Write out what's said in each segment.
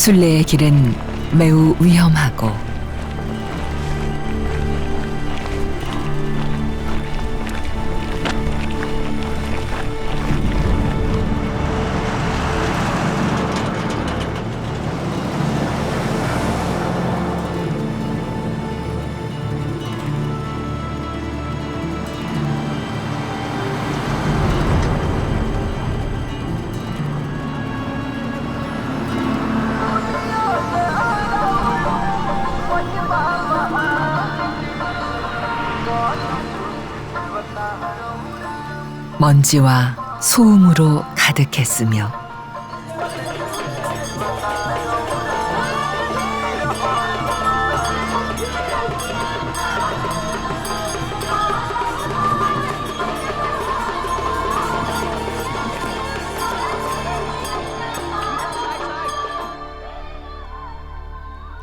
순례의 길은 매우 위험하고 먼지와 소음으로 가득했으며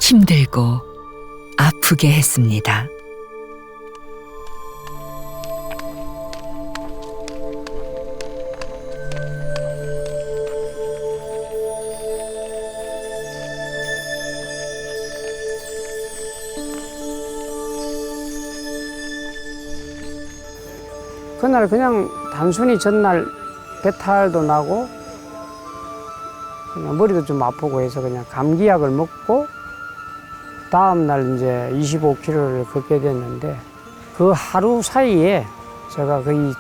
힘들고 아프게 했습니다. 그날 그냥 단순히 전날 배탈도 나고 그냥 머리도 좀 아프고 해서 그냥 감기약을 먹고 다음 날 이제 25km를 걷게 됐는데 그 하루 사이에 제가 거의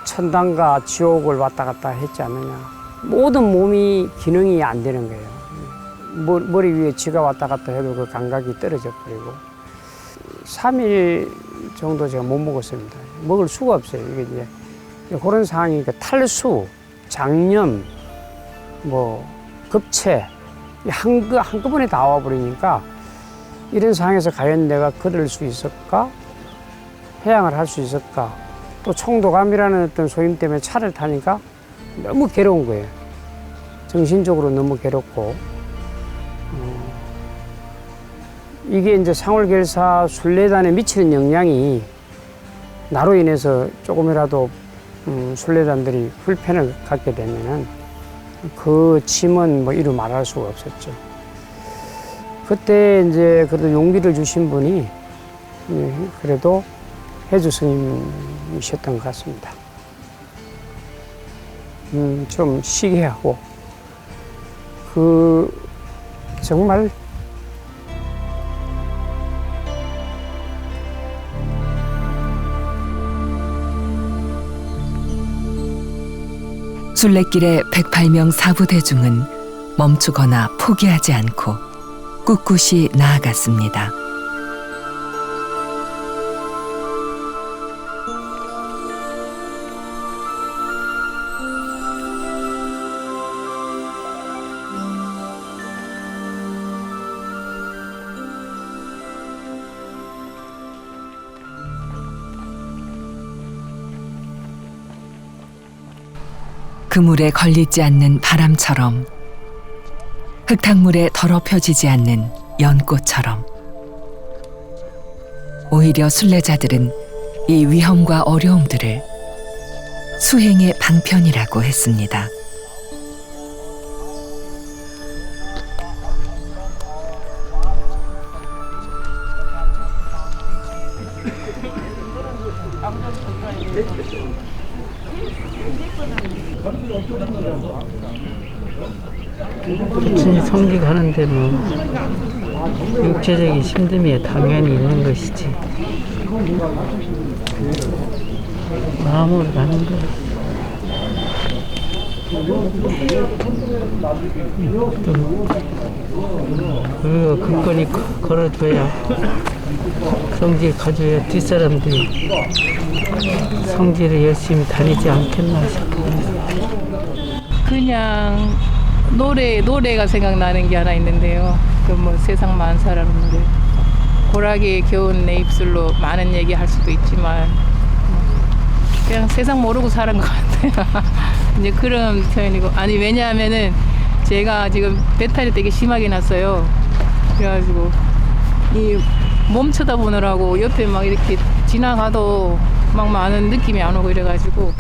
천당과 지옥을 왔다 갔다 했지 않느냐. 모든 몸이 기능이 안 되는 거예요. 머리 위에 쥐가 왔다 갔다 해도 그 감각이 떨어져 버리고 3일 정도 제가 못 먹었습니다. 먹을 수가 없어요. 이게 이제 그런 상황이니까 탈수, 장염, 뭐 급체 한꺼번에 다 와버리니까 이런 상황에서 과연 내가 걸을 수 있을까? 해양을 할 수 있을까? 또 청도감이라는 어떤 소임 때문에 차를 타니까 너무 괴로운 거예요. 정신적으로 너무 괴롭고 이게 이제 상월결사 순례단에 미치는 영향이 나로 인해서 조금이라도 순례단들이 불편을 갖게 되면은 그 짐은 뭐 이루 말할 수가 없었죠. 그때 이제 그래도 용기를 주신 분이 그래도 해주 스님이셨던 것 같습니다. 좀 쉬게 하고 정말 순례길의 108명 사부대중은 멈추거나 포기하지 않고 꿋꿋이 나아갔습니다. 그물에 걸리지 않는 바람처럼 흙탕물에 더럽혀지지 않는 연꽃처럼 오히려 순례자들은 이 위험과 어려움들을 수행의 방편이라고 했습니다. 부처님 성지 가는데 뭐 육체적인 힘듦이 당연히 있는 것이지 마음으로 가는 거. 또 그거 근건히 걸어줘야 성지에 가줘야 뒷사람들이 성지를 열심히 다니지 않겠나 싶어요. 그냥 노래가 생각나는 게 하나 있는데요. 그 뭐 세상 많은 사람 노래. 고락에 겨운 내 입술로 많은 얘기 할 수도 있지만 그냥 세상 모르고 사는 것 같아요. 이제 그런 표현이고 아니 왜냐하면은 제가 지금 배탈이 되게 심하게 났어요. 그래가지고 이 몸 쳐다보느라고 옆에 막 이렇게 지나가도 막 많은 느낌이 안 오고 이래가지고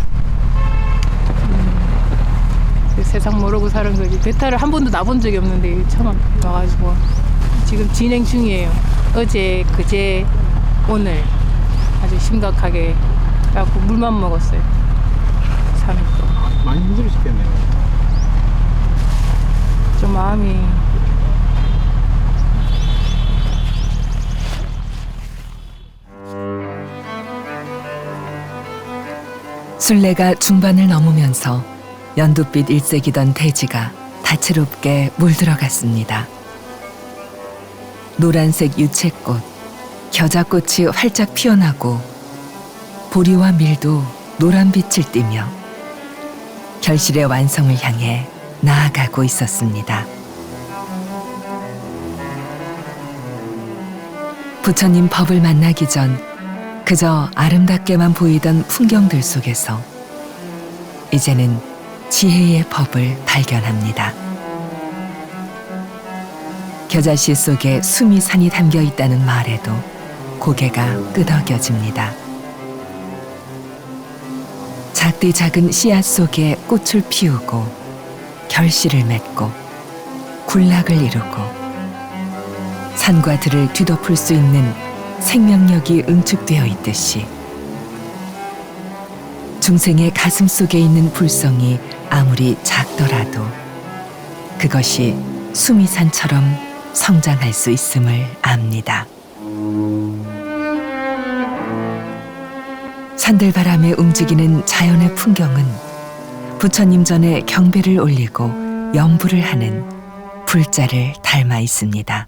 세상 모르고 사는 거지. 배탈을 한 번도 나본 적이 없는데 처음 와가지고 지금 진행 중이에요. 어제, 그제, 오늘 아주 심각하게 그래갖고 물만 먹었어요. 3일 동안. 많이 힘들으시겠네요. 좀 마음이 순례가 중반을 넘으면서 연두빛 일색이던 대지가 다채롭게 물들어갔습니다. 노란색 유채꽃, 겨자꽃이 활짝 피어나고 보리와 밀도 노란빛을 띠며 결실의 완성을 향해 나아가고 있었습니다. 부처님 법을 만나기 전 그저 아름답게만 보이던 풍경들 속에서 이제는 지혜의 법을 발견합니다. 겨자씨 속에 수미산이 담겨 있다는 말에도 고개가 끄덕여집니다. 작디 작은 씨앗 속에 꽃을 피우고 결실을 맺고 군락을 이루고 산과 들을 뒤덮을 수 있는 생명력이 응축되어 있듯이 중생의 가슴 속에 있는 불성이 아무리 작더라도 그것이 수미산처럼 성장할 수 있음을 압니다. 산들바람에 움직이는 자연의 풍경은 부처님 전에 경배를 올리고 염불을 하는 불자를 닮아 있습니다.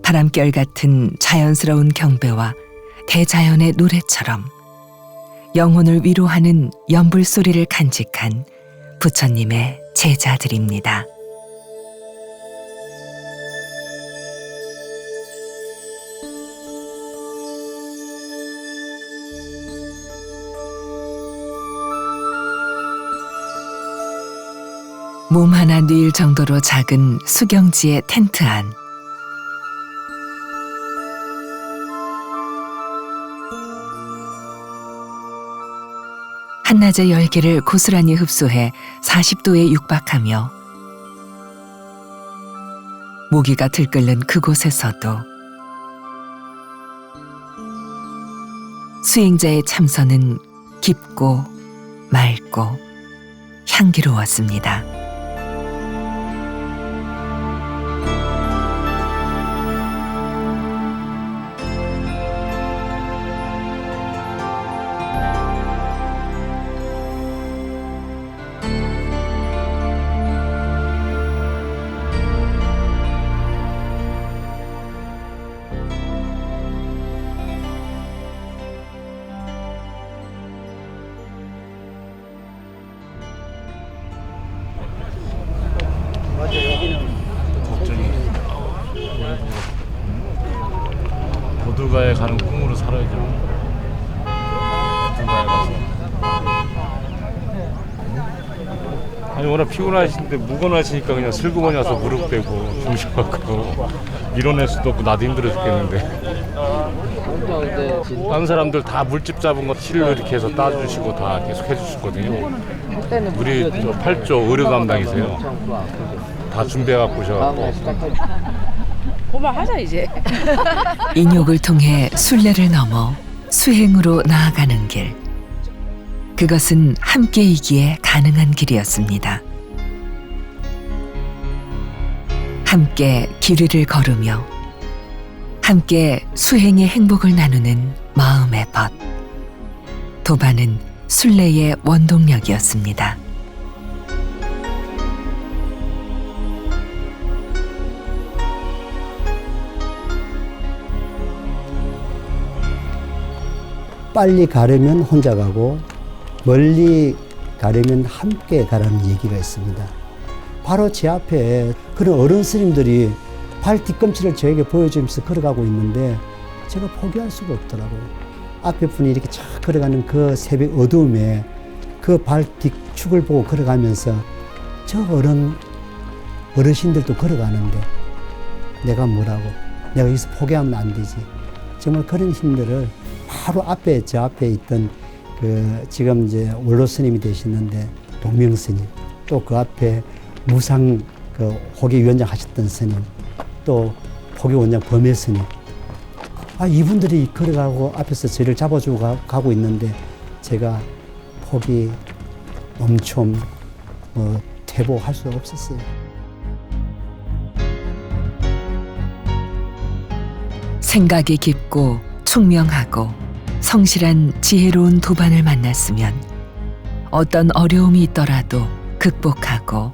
바람결 같은 자연스러운 경배와 대자연의 노래처럼 영혼을 위로하는 연불 소리를 간직한 부처님의 제자들입니다. 몸 하나 뉘일 정도로 작은 수경지의 텐트 안. 한낮의 열기를 고스란히 흡수해 40도에 육박하며 모기가 들끓는 그곳에서도 수행자의 참선은 깊고 맑고 향기로웠습니다. 보드가에 가는 꿈으로 살아야죠. 보드가에 가서. 아니 워낙 피곤하신데 무거워하시니까 그냥 슬그머니 와서 무릎 빼고 주무셔갖고 밀어낼 수도 없고 나도 힘들어 죽겠는데. 다른 사람들 다 물집 잡은 거 실로 이렇게 해서 따주시고 다 계속 해주시거든요. 우리 저 8조 의료 담당이세요. 다 준비해갖고 오셔갖고. 그만하자 이제. 인욕을 통해 순례를 넘어 수행으로 나아가는 길. 그것은 함께이기에 가능한 길이었습니다. 함께 길 위를 걸으며 함께 수행의 행복을 나누는 마음의 벗. 도반은 순례의 원동력이었습니다. 빨리 가려면 혼자 가고 멀리 가려면 함께 가라는 얘기가 있습니다. 바로 제 앞에 그런 어른 스님들이 발 뒤꿈치를 저에게 보여주면서 걸어가고 있는데 제가 포기할 수가 없더라고요. 앞에 분이 이렇게 쫙 걸어가는 그 새벽 어두움에 그 발 뒤축을 보고 걸어가면서 저 어르신들도 걸어가는데 내가 뭐라고, 내가 여기서 포기하면 안 되지. 정말 그런 힘들을 바로 앞에, 저 앞에 있던 지금 이제 원로 스님이 되시는데 동명스님, 또 그 앞에 무상 그 호계위원장 하셨던 스님, 또 포교원장 범해스님, 이분들이 걸어가고 앞에서 저를 잡아주고 가고 있는데 제가 포기, 멈춤, 퇴보할 수 없었어요. 생각이 깊고 총명하고 성실한 지혜로운 도반을 만났으면 어떤 어려움이 있더라도 극복하고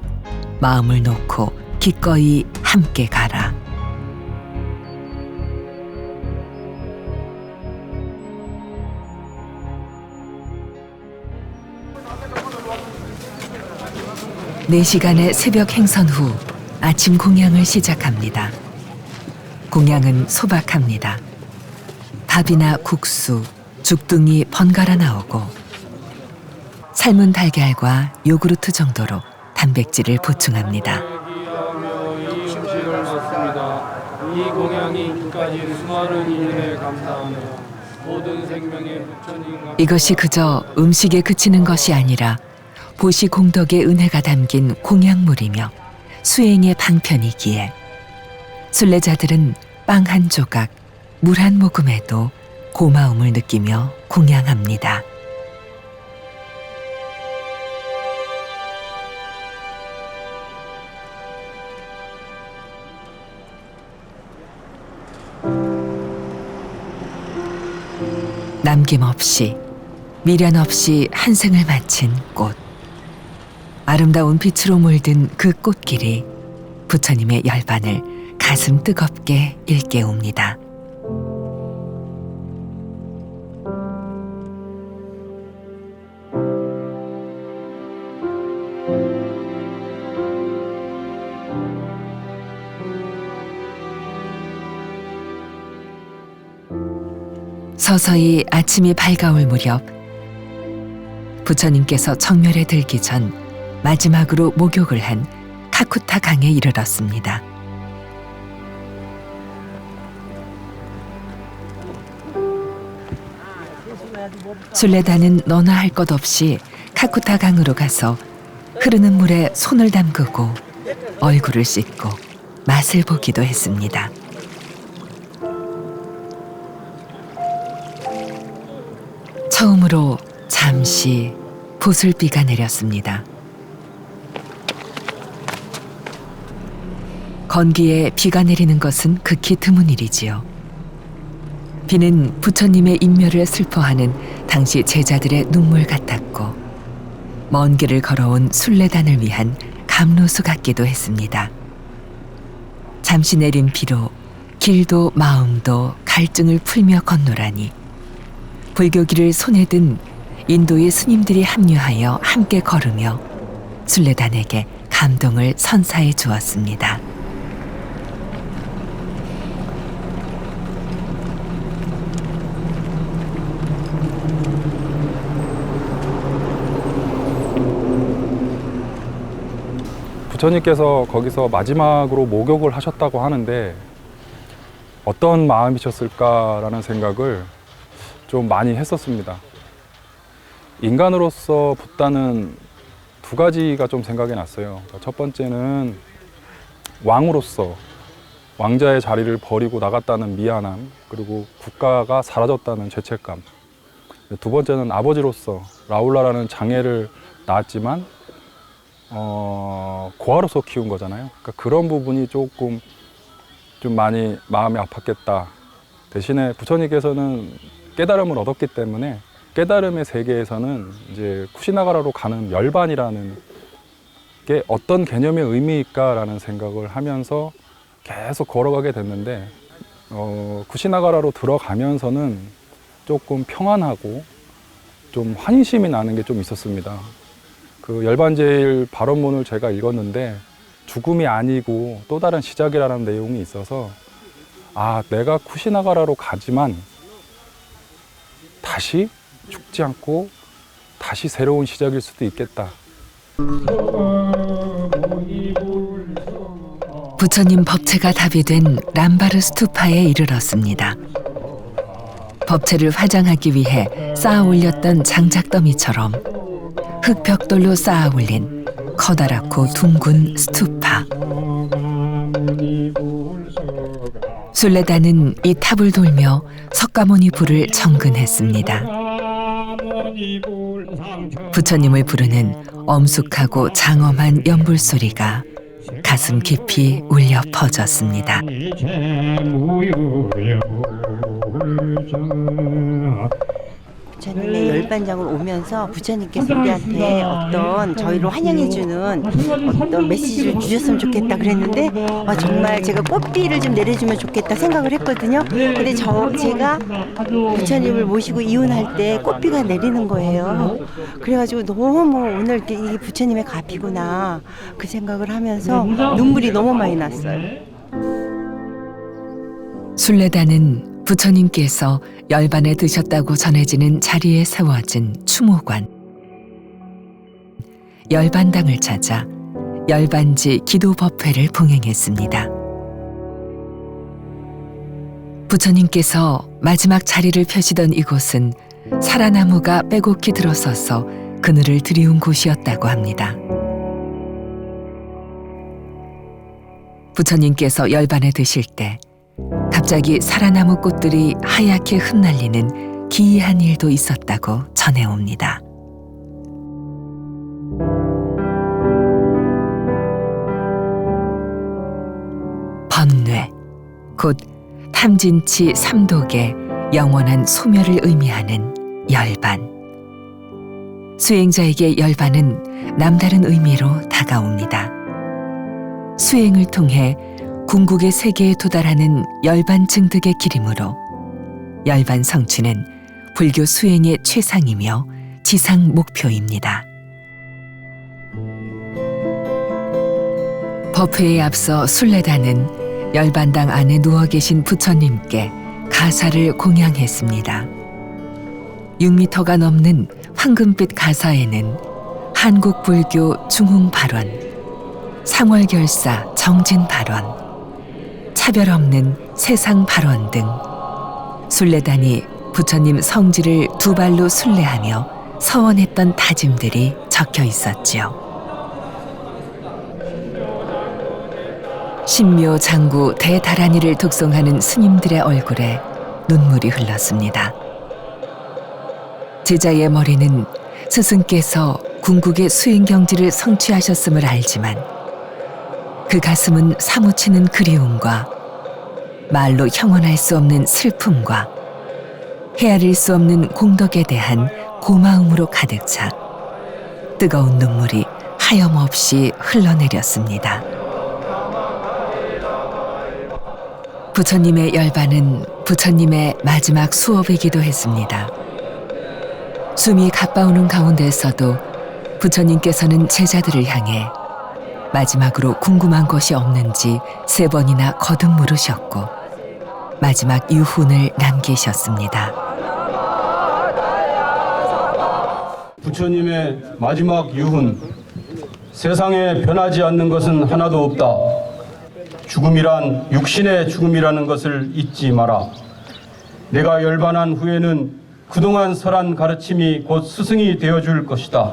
마음을 놓고 기꺼이 함께 가라. 네 시간의 새벽 행선 후 아침 공양을 시작합니다. 공양은 소박합니다. 밥이나 국수, 죽 등이 번갈아 나오고 삶은 달걀과 요구르트 정도로 단백질을 보충합니다. 이 공양이 이까지 수많은 인연에 감사하며 모든 생명의 부처님과 이것이 그저 음식에 그치는 것이 아니라 보시 공덕의 은혜가 담긴 공양물이며 수행의 방편이기에 순례자들은 빵 한 조각, 물 한 모금에도 고마움을 느끼며 공양합니다. 남김없이 미련 없이 한 생을 마친 꽃. 아름다운 빛으로 물든 그 꽃길이 부처님의 열반을 가슴 뜨겁게 일깨웁니다. 서서히 아침이 밝아올 무렵 부처님께서 정멸에 들기 전 마지막으로 목욕을 한 카쿠타 강에 이르렀습니다. 순례단은 너나 할 것 없이 카쿠타 강으로 가서 흐르는 물에 손을 담그고 얼굴을 씻고 맛을 보기도 했습니다. 처음으로 잠시 보슬비가 내렸습니다. 건기에 비가 내리는 것은 극히 드문 일이지요. 비는 부처님의 인멸을 슬퍼하는 당시 제자들의 눈물 같았고 먼 길을 걸어온 순례단을 위한 감로수 같기도 했습니다. 잠시 내린 비로 길도 마음도 갈증을 풀며 건노라니 불교기를 손에 든 인도의 스님들이 합류하여 함께 걸으며 순례단에게 감동을 선사해 주었습니다. 부처님께서 거기서 마지막으로 목욕을 하셨다고 하는데 어떤 마음이셨을까라는 생각을 좀 많이 했었습니다. 인간으로서 붓다는 두 가지가 좀 생각이 났어요. 첫 번째는 왕으로서 왕자의 자리를 버리고 나갔다는 미안함, 그리고 국가가 사라졌다는 죄책감. 두 번째는 아버지로서 라울라라는 장애를 낳았지만 고아로서 키운 거잖아요. 그러니까 그런 부분이 조금 좀 많이 마음이 아팠겠다. 대신에 부처님께서는 깨달음을 얻었기 때문에 깨달음의 세계에서는 이제 쿠시나가라로 가는 열반이라는 게 어떤 개념의 의미일까라는 생각을 하면서 계속 걸어가게 됐는데 쿠시나가라로 들어가면서는 조금 평안하고 좀 환희심이 나는 게 좀 있었습니다. 그 열반제일 발언문을 제가 읽었는데 죽음이 아니고 또 다른 시작이라는 내용이 있어서 내가 쿠시나가라로 가지만 다시 죽지 않고 다시 새로운 시작일 수도 있겠다. 부처님 법체가 답이된 람바르 스투파에 이르렀습니다. 법체를 화장하기 위해 쌓아 올렸던 장작더미처럼 흙벽돌로 쌓아 올린 커다랗고 둥근 스투파. 순례단은 이 탑을 돌며 석가모니 불을 정근했습니다. 부처님을 부르는 엄숙하고 장엄한 연불 소리가 가슴 깊이 울려 퍼졌습니다. 부처님의 열반장을 오면서 부처님께서 우리한테 어떤 저희를 환영해주는 어떤 메시지를 주셨으면 좋겠다 그랬는데 정말 제가 꽃비를 좀 내려주면 좋겠다 생각을 했거든요. 근데 제가 부처님을 모시고 이혼할 때 꽃비가 내리는 거예요. 그래가지고 너무 오늘 이게 부처님의 가피구나 그 생각을 하면서 눈물이 너무 많이 났어요. 순례단은 부처님께서 열반에 드셨다고 전해지는 자리에 세워진 추모관, 열반당을 찾아 열반지 기도법회를 봉행했습니다. 부처님께서 마지막 자리를 펴시던 이곳은 사라나무가 빼곡히 들어서서 그늘을 드리운 곳이었다고 합니다. 부처님께서 열반에 드실 때 갑자기 사라나무 꽃들이 하얗게 흩날리는 기이한 일도 있었다고 전해옵니다. 번뇌, 곧 탐진치 삼독의 영원한 소멸을 의미하는 열반. 수행자에게 열반은 남다른 의미로 다가옵니다. 수행을 통해 궁극의 세계에 도달하는 열반 증득의 길이므로 열반 성취는 불교 수행의 최상이며 지상 목표입니다. 법회에 앞서 순례단은 열반당 안에 누워 계신 부처님께 가사를 공양했습니다. 6m가 넘는 황금빛 가사에는 한국 불교 중흥 발원, 상월결사 정진 발원, 차별 없는 세상 발원 등 순례단이 부처님 성지를 두 발로 순례하며 서원했던 다짐들이 적혀 있었지요. 신묘 장구 대다라니를 독송하는 스님들의 얼굴에 눈물이 흘렀습니다. 제자의 머리는 스승께서 궁극의 수행 경지를 성취하셨음을 알지만 그 가슴은 사무치는 그리움과 말로 형언할 수 없는 슬픔과 헤아릴 수 없는 공덕에 대한 고마움으로 가득 차 뜨거운 눈물이 하염없이 흘러내렸습니다. 부처님의 열반은 부처님의 마지막 수업이기도 했습니다. 숨이 가빠오는 가운데서도 부처님께서는 제자들을 향해 마지막으로 궁금한 것이 없는지 3번이나 거듭 물으셨고 마지막 유훈을 남기셨습니다. 부처님의 마지막 유훈. 세상에 변하지 않는 것은 하나도 없다. 죽음이란 육신의 죽음이라는 것을 잊지 마라. 내가 열반한 후에는 그동안 설한 가르침이 곧 스승이 되어줄 것이다.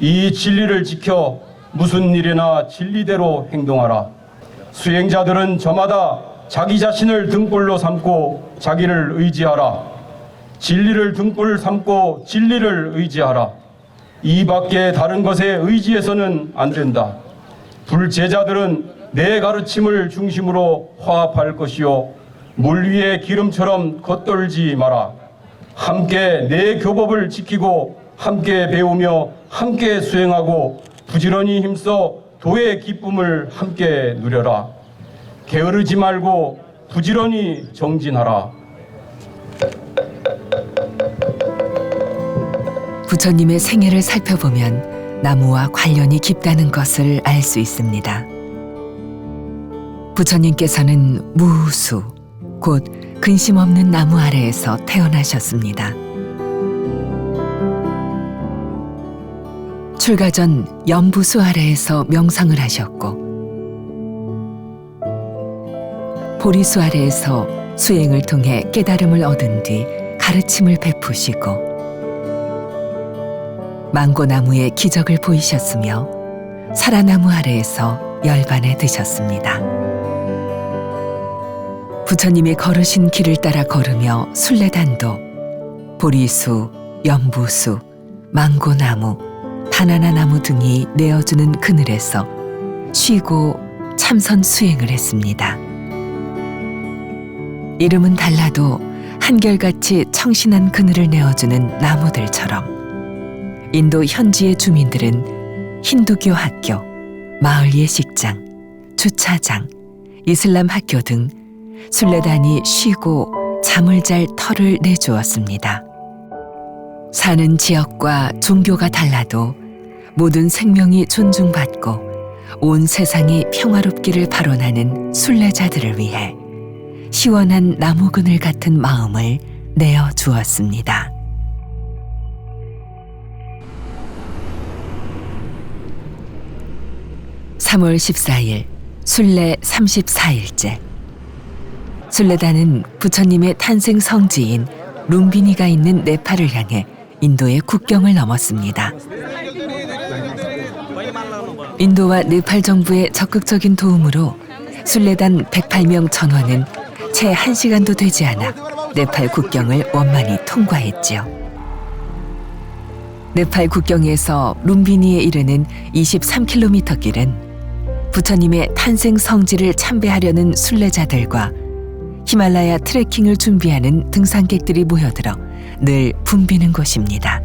이 진리를 지켜 무슨 일이나 진리대로 행동하라. 수행자들은 저마다 자기 자신을 등불로 삼고 자기를 의지하라. 진리를 등불 삼고 진리를 의지하라. 이 밖에 다른 것에 의지해서는 안 된다. 불제자들은 내 가르침을 중심으로 화합할 것이요 물 위에 기름처럼 겉돌지 마라. 함께 내 교법을 지키고 함께 배우며 함께 수행하고 부지런히 힘써 도의 기쁨을 함께 누려라. 게으르지 말고 부지런히 정진하라. 부처님의 생애를 살펴보면 나무와 관련이 깊다는 것을 알 수 있습니다. 부처님께서는 무수, 곧 근심 없는 나무 아래에서 태어나셨습니다. 출가 전 연부수 아래에서 명상을 하셨고 보리수 아래에서 수행을 통해 깨달음을 얻은 뒤 가르침을 베푸시고 망고나무의 기적을 보이셨으며 사라나무 아래에서 열반에 드셨습니다. 부처님이 걸으신 길을 따라 걸으며 순례단도 보리수, 연부수, 망고나무, 바나나나무 등이 내어주는 그늘에서 쉬고 참선 수행을 했습니다. 이름은 달라도 한결같이 청신한 그늘을 내어주는 나무들처럼 인도 현지의 주민들은 힌두교 학교, 마을 예식장, 주차장, 이슬람 학교 등 순례단이 쉬고 잠을 잘 터를 내주었습니다. 사는 지역과 종교가 달라도 모든 생명이 존중받고 온 세상이 평화롭기를 발언하는 순례자들을 위해 시원한 나무 그늘 같은 마음을 내어 주었습니다. (3월 14일) 순례 34일째. 순례단은 부처님의 탄생 성지인 룸비니가 있는 네팔을 향해 인도의 국경을 넘었습니다. 인도와 네팔 정부의 적극적인 도움으로 순례단 108명 전원은 채 1시간도 되지 않아 네팔 국경을 원만히 통과했지요. 네팔 국경에서 룸비니에 이르는 23km 길은 부처님의 탄생 성지를 참배하려는 순례자들과 히말라야 트레킹을 준비하는 등산객들이 모여들어 늘 붐비는 곳입니다.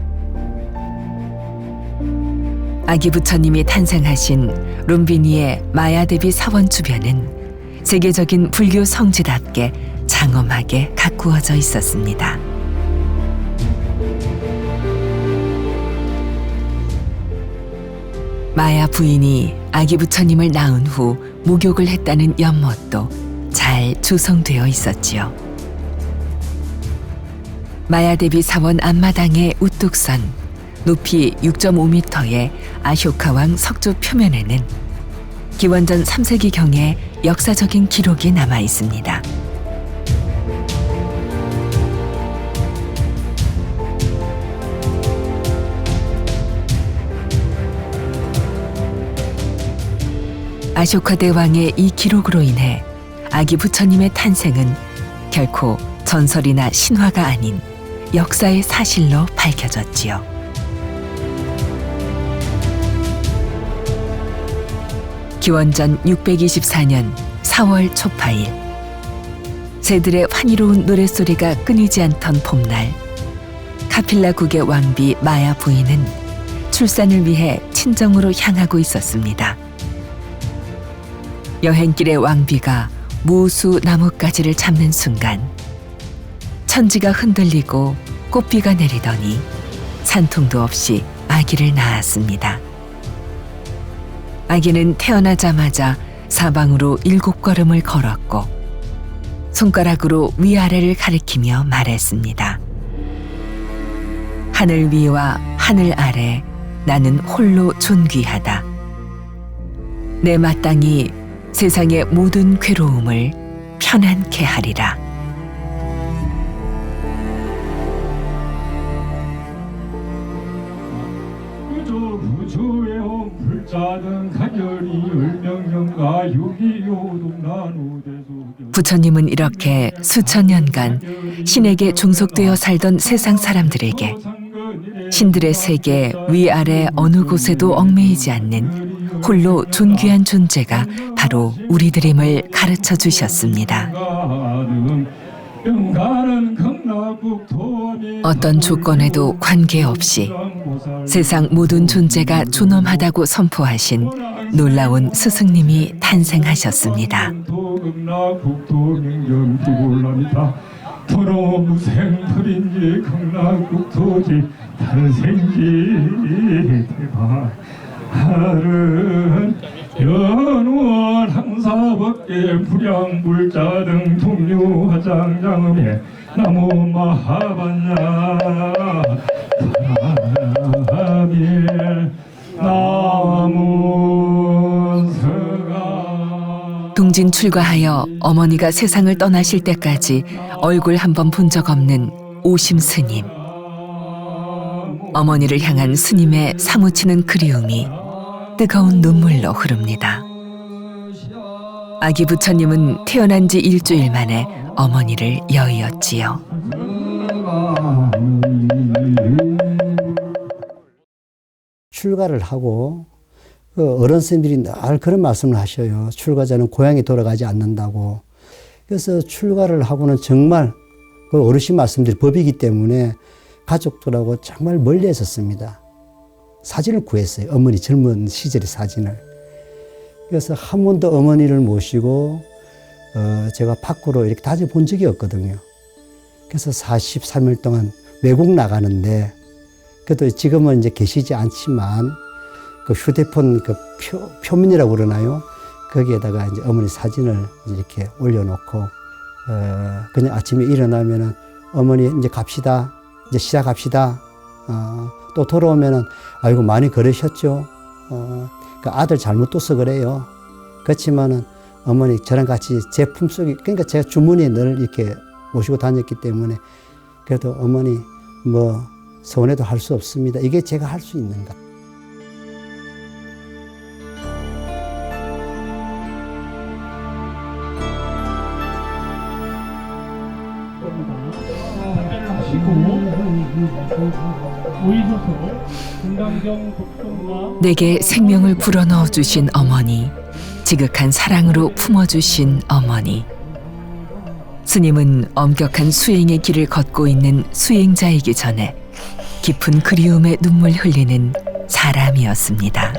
아기 부처님이 탄생하신 룸비니의 마야데비 사원 주변은 세계적인 불교 성지답게 장엄하게 가꾸어져 있었습니다. 마야 부인이 아기 부처님을 낳은 후 목욕을 했다는 연못도 잘 조성되어 있었지요. 마야데비 사원 앞마당의 우뚝선 높이 6.5m의 아쇼카 왕 석조 표면에는 기원전 3세기경의 역사적인 기록이 남아 있습니다. 아쇼카 대왕의 이 기록으로 인해 아기 부처님의 탄생은 결코 전설이나 신화가 아닌 역사의 사실로 밝혀졌지요. 기원전 624년 4월 초파일, 새들의 환희로운 노랫소리가 끊이지 않던 봄날, 카필라국의 왕비 마야 부인은 출산을 위해 친정으로 향하고 있었습니다. 여행길의 왕비가 무수 나뭇가지를 잡는 순간 천지가 흔들리고 꽃비가 내리더니 산통도 없이 아기를 낳았습니다. 아기는 태어나자마자 사방으로 7걸음을 걸었고 손가락으로 위아래를 가리키며 말했습니다. 하늘 위와 하늘 아래 나는 홀로 존귀하다. 내 마땅히 세상의 모든 괴로움을 편안케 하리라. 부처님은 이렇게 수천 년간 신에게 종속되어 살던 세상 사람들에게 신들의 세계 위아래 어느 곳에도 얽매이지 않는 홀로 존귀한 존재가 바로 우리들임을 가르쳐 주셨습니다. 어떤 조건에도 관계없이 세상 모든 존재가 존엄하다고 선포하신 놀라운 스승님이 탄생하셨습니다. 연원 항사법계 불양불자 등 통류화장 장음에 나무 마하반야 사밀 나무 서가. 동진 출가하여 어머니가 세상을 떠나실 때까지 얼굴 한 번 본 적 없는 오심 스님. 어머니를 향한 스님의 사무치는 그리움이 뜨거운 눈물로 흐릅니다. 아기 부처님은 태어난 지 일주일 만에 어머니를 여의었지요. 출가를 하고 어른 스님들이 늘 그런 말씀을 하셔요. 출가자는 고향에 돌아가지 않는다고. 그래서 출가를 하고는 정말 그 어르신 말씀들이 법이기 때문에 가족들하고 정말 멀리 했었습니다. 사진을 구했어요. 어머니 젊은 시절의 사진을. 그래서 한 번도 어머니를 모시고 제가 밖으로 이렇게 다녀본 적이 없거든요. 그래서 43일 동안 외국 나가는데 그래도 지금은 이제 계시지 않지만 그 휴대폰 그 표면이라고 그러나요? 거기에다가 이제 어머니 사진을 이렇게 올려놓고 그냥 아침에 일어나면은 어머니 이제 갑시다. 이제 시작합시다. 또 돌아오면은 아이고 많이 걸으셨죠. 그 아들 잘못 둬서 그래요. 그렇지만은 어머니 저랑 같이 제 품속에 그러니까 제가 주머니에 늘 이렇게 모시고 다녔기 때문에 그래도 어머니 뭐 서운해도 할 수 없습니다. 이게 제가 할 수 있는가. 내게 생명을 불어넣어 주신 어머니, 지극한 사랑으로 품어주신 어머니. 스님은 엄격한 수행의 길을 걷고 있는 수행자이기 전에 깊은 그리움의 눈물 흘리는 사람이었습니다.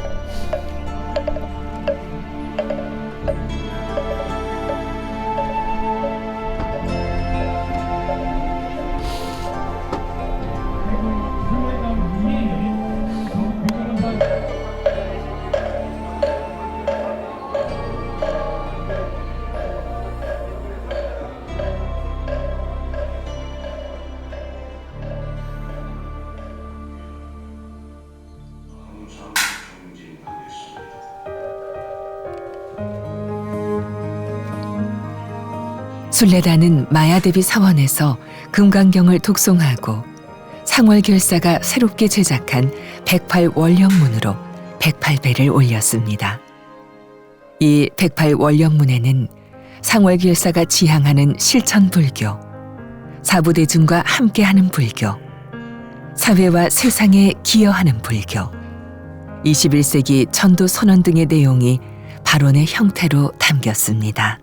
순례단은 마야대비 사원에서 금강경을 독송하고 상월결사가 새롭게 제작한 108원령문으로 108배를 올렸습니다. 이 108원령문에는 상월결사가 지향하는 실천불교, 사부대중과 함께하는 불교, 사회와 세상에 기여하는 불교, 21세기 전도 선언 등의 내용이 발언의 형태로 담겼습니다.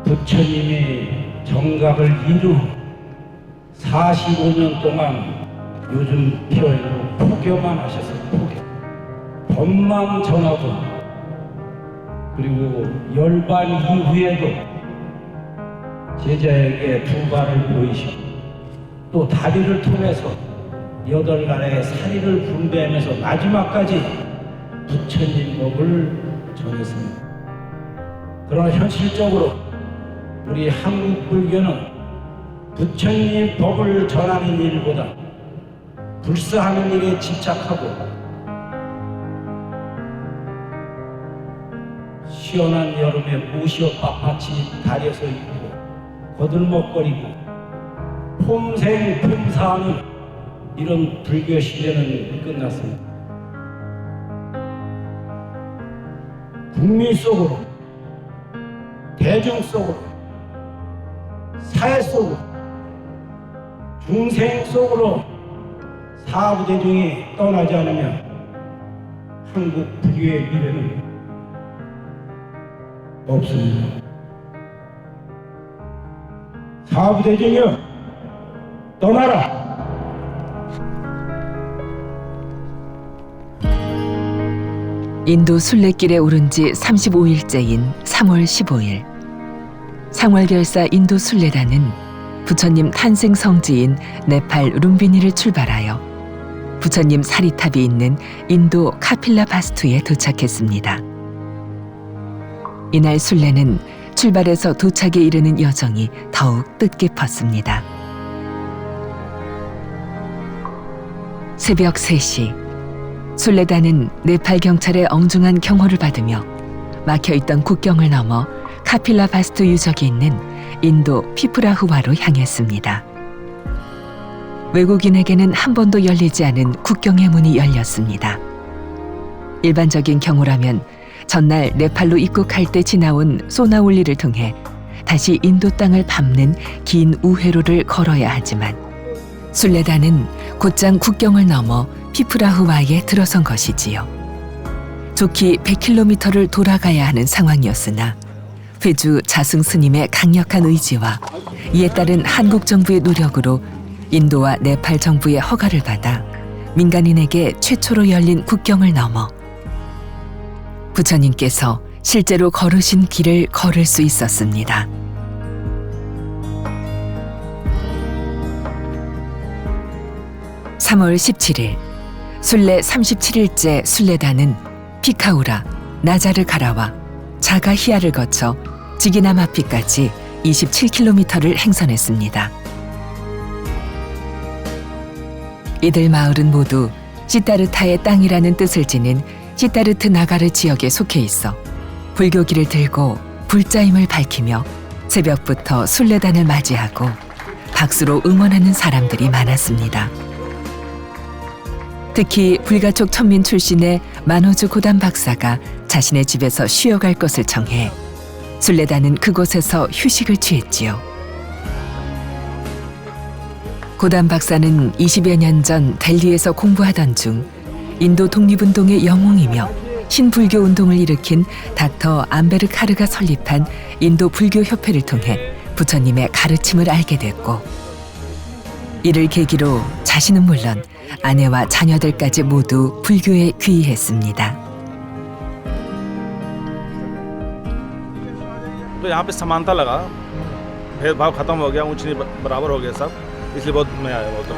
부처님이 정각을 이루 45년 동안 요즘 표현으로 포교만 하셨어요. 포교. 법만 전하고 그리고 열반 이후에도 제자에게 두 발을 보이시고 또 다리를 통해서 8나라의 사리를 분배하면서 마지막까지 부처님 법을 전했습니다. 그러나 현실적으로 우리 한국 불교는 부처님 법을 전하는 일보다 불사하는 일에 집착하고 시원한 여름에 무시옷 빳빳이 다려서 입고 거들먹거리고 폼생 폼사하는 이런 불교 시대는 끝났습니다. 국민 속으로 대중 속으로 사회 속으로 중생 속으로 사부대중이 떠나지 않으면 한국 불교의 미래는 없습니다. 사부대중이여 떠나라. 인도 순례길에 오른 지 35일째인 3월 15일 상월결사 인도 순례단은 부처님 탄생 성지인 네팔 룸비니를 출발하여 부처님 사리탑이 있는 인도 카필라바스투에 도착했습니다. 이날 순례는 출발해서 도착에 이르는 여정이 더욱 뜻깊었습니다. 새벽 3시, 순례단은 네팔 경찰의 엉중한 경호를 받으며 막혀있던 국경을 넘어 카필라바스투 유적이 있는 인도 피프라후와로 향했습니다. 외국인에게는 한 번도 열리지 않은 국경의 문이 열렸습니다. 일반적인 경우라면 전날 네팔로 입국할 때 지나온 소나울리를 통해 다시 인도 땅을 밟는 긴 우회로를 걸어야 하지만 순례단은 곧장 국경을 넘어 피프라후와에 들어선 것이지요. 좋기 100km를 돌아가야 하는 상황이었으나 회주 자승 스님의 강력한 의지와 이에 따른 한국 정부의 노력으로 인도와 네팔 정부의 허가를 받아 민간인에게 최초로 열린 국경을 넘어 부처님께서 실제로 걸으신 길을 걸을 수 있었습니다. (3월 17일) 순례 37일째 순례단은 피카우라, 나자르가라와 자가히아를 거쳐 지기나마피까지 27km를 행선했습니다. 이들 마을은 모두 시타르타의 땅이라는 뜻을 지닌 시타르트 나가르 지역에 속해 있어 불교기를 들고 불자임을 밝히며 새벽부터 순례단을 맞이하고 박수로 응원하는 사람들이 많았습니다. 특히 불가촉 천민 출신의 마노주 고담 박사가 자신의 집에서 쉬어갈 것을 청해 순례단은 그곳에서 휴식을 취했지요. 고담 박사는 20여 년 전 델리에서 공부하던 중 인도 독립운동의 영웅이며 신불교 운동을 일으킨 닥터 암베르카르가 설립한 인도 불교협회를 통해 부처님의 가르침을 알게 됐고 이를 계기로 자신은 물론 아내와 자녀들까지 모두 불교에 귀의했습니다. तो यहाँ पे समानता लगा, भेदभाव खत्म हो गया, ऊंच नीच बराबर हो गया सब, इसलिए बहुत मैं आया बहुत।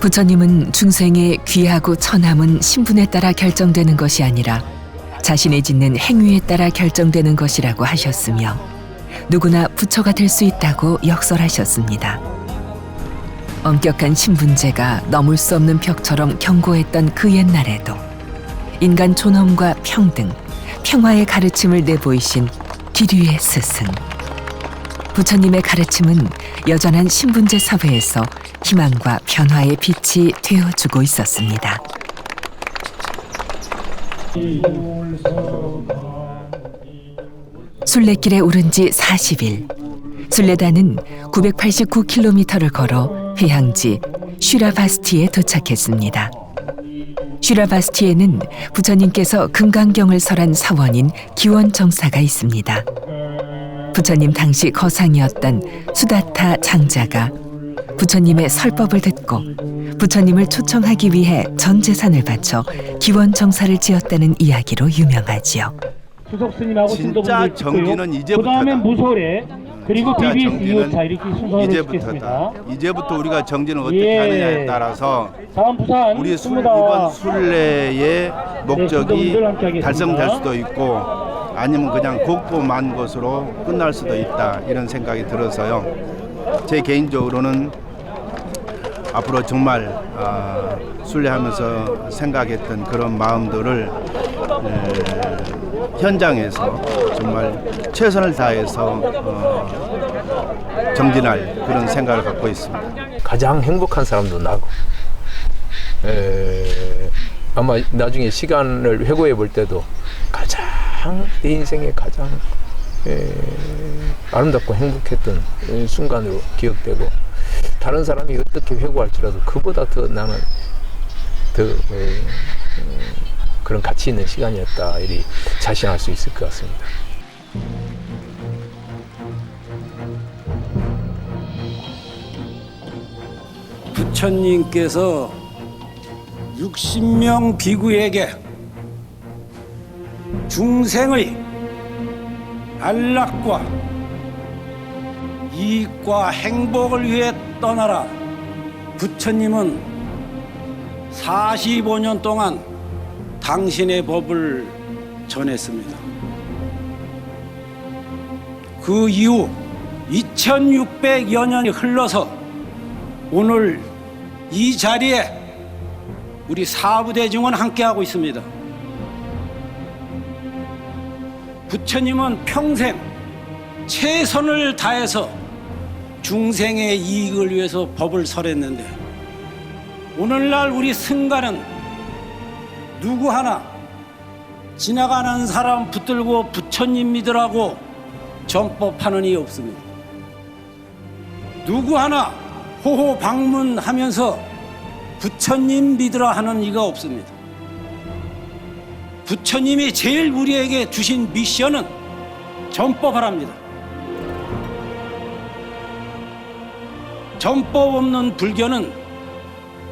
부처님은 중생의 귀하고 처남은 신분에 따라 결정되는 것이 아니라 자신이 짓는 행위에 따라 결정되는 것이라고 하셨으며 누구나 부처가 될 수 있다고 역설하셨습니다. 엄격한 신분제가 넘을 수 없는 벽처럼 경고했던 그 옛날에도 인간 존엄과 평등, 평화의 가르침을 내보이신 기류의 스승. 부처님의 가르침은 여전한 신분제 사회에서 희망과 변화의 빛이 되어주고 있었습니다. 순례길에 오른 지 40일, 순례단은 989km를 걸어 해향지 슈라바스티에 도착했습니다. 슈라바스티에는 부처님께서 금강경을 설한 사원인 기원정사가 있습니다. 부처님 당시 거상이었던 수다타 장자가 부처님의 설법을 듣고 부처님을 초청하기 위해 전 재산을 바쳐 기원정사를 지었다는 이야기로 유명하지요. 진짜 정기는 이제부터다. 그다음에 무소래 그리고 BBS 2호차 이렇게 순서를 이제부터다. 이제부터 우리가 정진을 어떻게 하느냐에 따라서 다음 부산 우리 이번 순례의 목적이 달성될 수도 있고 아니면 그냥 곡보만 것으로 끝날 수도 있다 이런 생각이 들어서요. 제 개인적으로는 앞으로 정말 순례하면서 생각했던 그런 마음들을 현장에서 정말 최선을 다해서 정진할 그런 생각을 갖고 있습니다. 가장 행복한 사람도 나고 아마 나중에 시간을 회고해 볼 때도 가장 내 인생에 가장 아름답고 행복했던 순간으로 기억되고 다른 사람이 어떻게 회고할지라도 그보다 더 나는 더 그런 가치 있는 시간이었다 이리 자신할 수 있을 것 같습니다. 부처님께서 60명 비구에게 중생의 안락과 이익과 행복을 위해 떠나라. 부처님은 45년 동안 당신의 법을 전했습니다. 그 이후 2600여 년이 흘러서 오늘 이 자리에 우리 사부대중은 함께하고 있습니다. 부처님은 평생 최선을 다해서 중생의 이익을 위해서 법을 설했는데 오늘날 우리 승가는 누구 하나 지나가는 사람 붙들고 부처님 믿으라고 전법하는 이 없습니다. 누구 하나 호호 방문하면서 부처님 믿으라 하는 이가 없습니다. 부처님이 제일 우리에게 주신 미션은 전법하랍니다. 전법 없는 불교는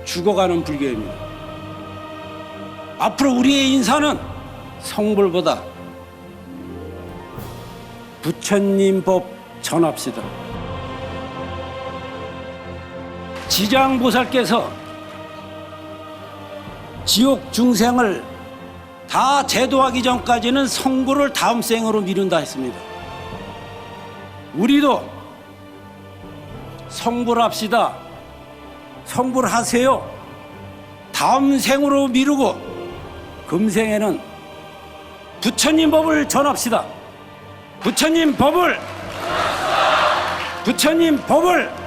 죽어가는 불교입니다. 앞으로 우리의 인사는 성불보다 부처님 법 전합시다. 지장보살께서 지옥 중생을 다 제도하기 전까지는 성불을 다음 생으로 미룬다 했습니다. 우리도 성불합시다. 성불하세요. 다음 생으로 미루고 금생에는 부처님 법을 전합시다. 부처님 법을 부처님 법을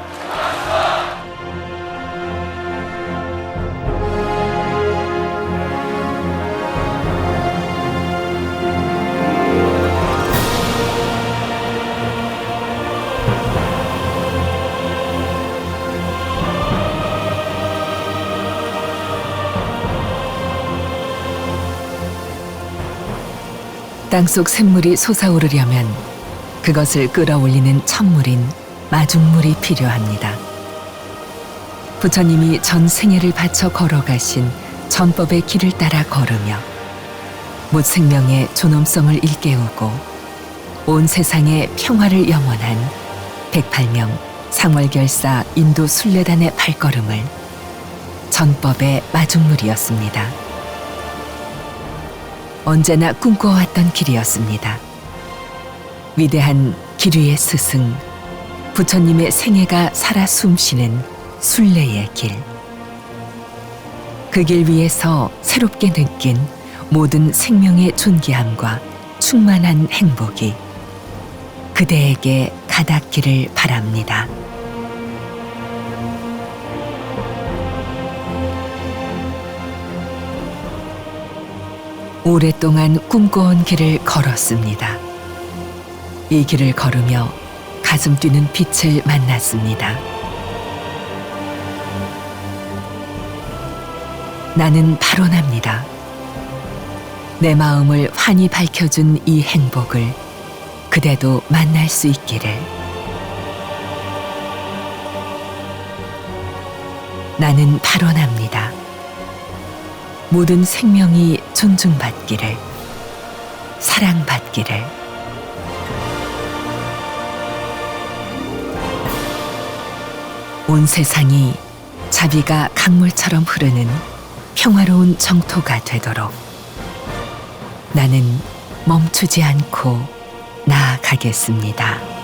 땅속 샘물이 솟아오르려면 그것을 끌어올리는 첨물인 마중물이 필요합니다. 부처님이 전 생애를 바쳐 걸어가신 전법의 길을 따라 걸으며 못 생명의 존엄성을 일깨우고 온 세상에 평화를 영원한 108명 상월결사 인도 순례단의 발걸음을 전법의 마중물이었습니다. 언제나 꿈꿔왔던 길이었습니다. 위대한 기류의 스승, 부처님의 생애가 살아 숨쉬는 순례의 길. 그 길 위에서 새롭게 느낀 모든 생명의 존귀함과 충만한 행복이 그대에게 가닿기를 바랍니다. 오랫동안 꿈꿔온 길을 걸었습니다. 이 길을 걸으며 가슴 뛰는 빛을 만났습니다. 나는 발언합니다. 내 마음을 환히 밝혀준 이 행복을 그대도 만날 수 있기를. 나는 발언합니다. 모든 생명이 존중받기를, 사랑받기를. 온 세상이 자비가 강물처럼 흐르는 평화로운 정토가 되도록 나는 멈추지 않고 나아가겠습니다.